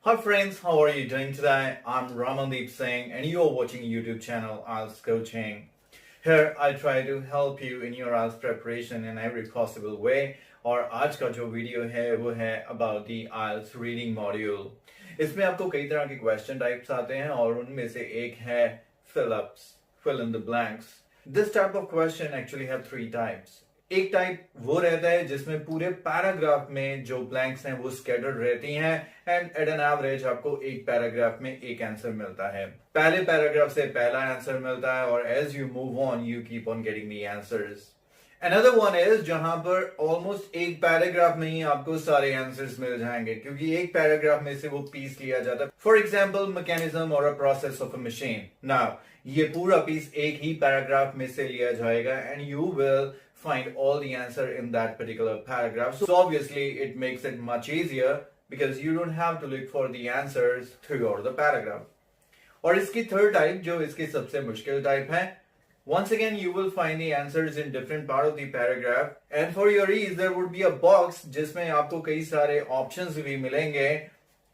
Hi friends, how are you doing today? I'm Ramandeep Singh and you're watching YouTube channel IELTS Coaching. Here I try to help you in your IELTS preparation in every possible way. और आज का जो video है वो है about the IELTS reading module. इसमें आपको कई तरह के question types आते हैं और उनमें से एक है fill-ups, fill in the blanks. This type of question actually have three types. एक टाइप वो रहता है जिसमें पूरे पैराग्राफ में जो ब्लैंक्स हैं वो स्कैटर्ड रहती हैं एंड एट एन एवरेज आपको एक पैराग्राफ में एक आंसर मिलता है. पहले पैराग्राफ से पहला आंसर मिलता है और as you move on you keep on getting the answers. Another one is जहां पर ऑलमोस्ट एक पैराग्राफ में ही आपको सारे आंसर्स मिल जाएंगे क्योंकि एक पैराग्राफ में से वो पीस लिया जाता है. फॉर एग्जाम्पल मैकेनिज्म और a process of a machine. Now ये पूरा पीस एक ही पैराग्राफ में से लिया जाएगा and you will find all the answer in that particular paragraph. So obviously it makes it much easier because you don't have to look for the answers throughout the paragraph. और इसकी third type जो इसकी सबसे मुश्किल type है, once again you will find the answers in different part of the paragraph and for your ease there would be a box जिसमें आपको कई सारे options भी मिलेंगे.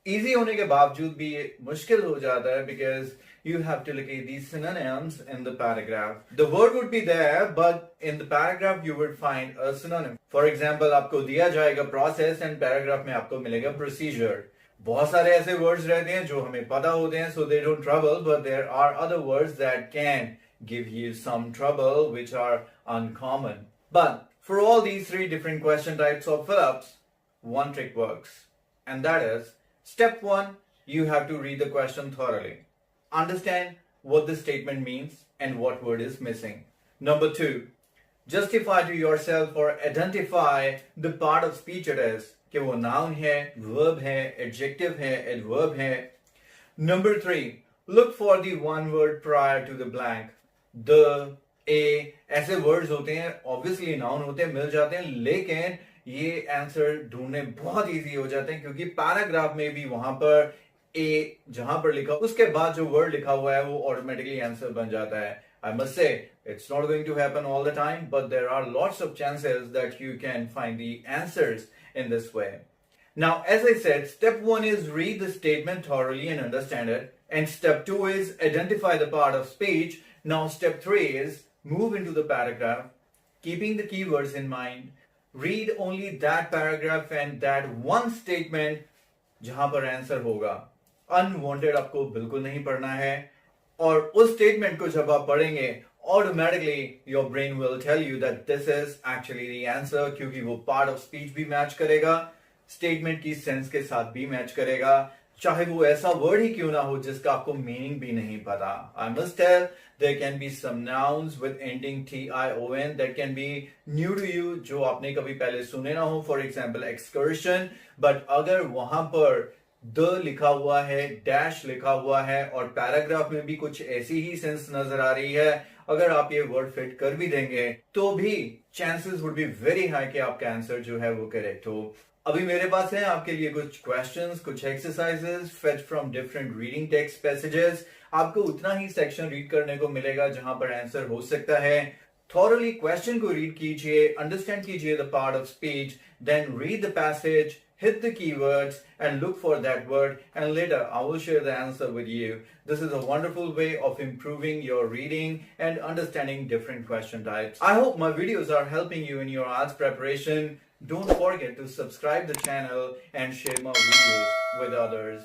Easy होने के बावजूद भी ये मुश्किल हो जाता है because you have to locate these synonyms in the paragraph. The word would be there, but in the paragraph you would find a synonym. For example, आपको दिया जाएगा process and paragraph में आपको मिलेगा procedure. बहुत सारे ऐसे words रहते हैं जो हमें पता होते हैं, so they don't trouble, but there are other words that can give you some trouble, which are uncommon. But for all these three different question types of fill-ups, one trick works, and that is step one, you have to read the question thoroughly. Understand what the statement means and what word is missing. Number two, justify to yourself or identify the part of speech it is. कि वो noun है, verb है, adjective है, adverb है. Number three, look for the one word prior to the blank. The, a, ऐसे words होते हैं, obviously noun होते हैं, मिल जाते हैं, लेकिन ये answer ढूंढने बहुत easy हो जाते हैं क्योंकि paragraph में भी वहां पर ए जहां पर लिखा उसके बाद जो वर्ड लिखा हुआ है वो ऑटोमेटिकली आंसर बन जाता है. I must say it's not going to happen all the time, but there are lots of chances that you can find the answers in this way. Now, as I said, step one is read the statement thoroughly and understand it, and step two is identify the part of speech. Now, step three is move into the paragraph, keeping the keywords in mind. Read only that paragraph and that one statement जहां पर answer होगा. Unwanted आपको बिल्कुल नहीं पढ़ना है और उस स्टेटमेंट को जब आप पढ़ेंगे automatically your brain will tell you that this is actually the answer क्योंकि वो पार्ट ऑफ स्पीच भी मैच करेगा, स्टेटमेंट की सेंस के साथ भी मैच करेगा, चाहे वो ऐसा वर्ड ही क्यों ना हो जिसका आपको मीनिंग भी नहीं पता. I must tell there can be some nouns with ending tion that can be new to you जो आपने कभी पहले सुने ना हो. फॉर एग्जाम्पल excursion, बट अगर वहां पर द लिखा हुआ है, डैश लिखा हुआ है और पैराग्राफ में भी कुछ ऐसी ही सेंस नजर आ रही है, अगर आप ये वर्ड फिट कर भी देंगे तो भी chances would be very high कि आपका आंसर जो है वो करेक्ट हो. अभी मेरे पास है आपके लिए कुछ क्वेश्चंस, कुछ exercises fetch from different reading text passages. आपको उतना ही सेक्शन रीड करने को मिलेगा जहां पर आंसर हो सकता है. थॉरली क्वेश्चन को रीड कीजिए, अंडरस्टैंड कीजिए the part of speech, then read the passage, hit the keywords and look for that word, and later I will share the answer with you. This is a wonderful way of improving your reading and understanding different question types. I hope my videos are helping you in your IELTS preparation. Don't forget to subscribe the channel and share my videos with others.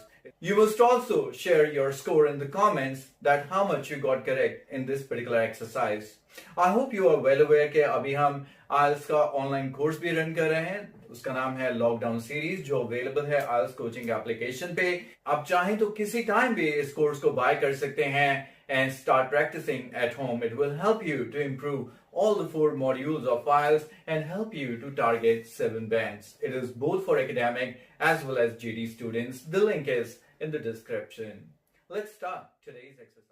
You must also share your score in the comments that how much you got correct in this particular exercise. I hope you are well aware कि अभी हम IELTS का online course भी run कर रहे हैं. उसका नाम है लॉकडाउन सीरीज जो अवेलेबल है IELTS कोचिंग एप्लीकेशन पे. आप चाहें तो किसी टाइम भी इस कोर्स को बाय कर सकते हैं and start practicing at home. It will help you to improve all the 4 modules of IELTS and help you to target 7 bands. It is both for academic as well as GD students. The link is in the description. Let's start today's exercise.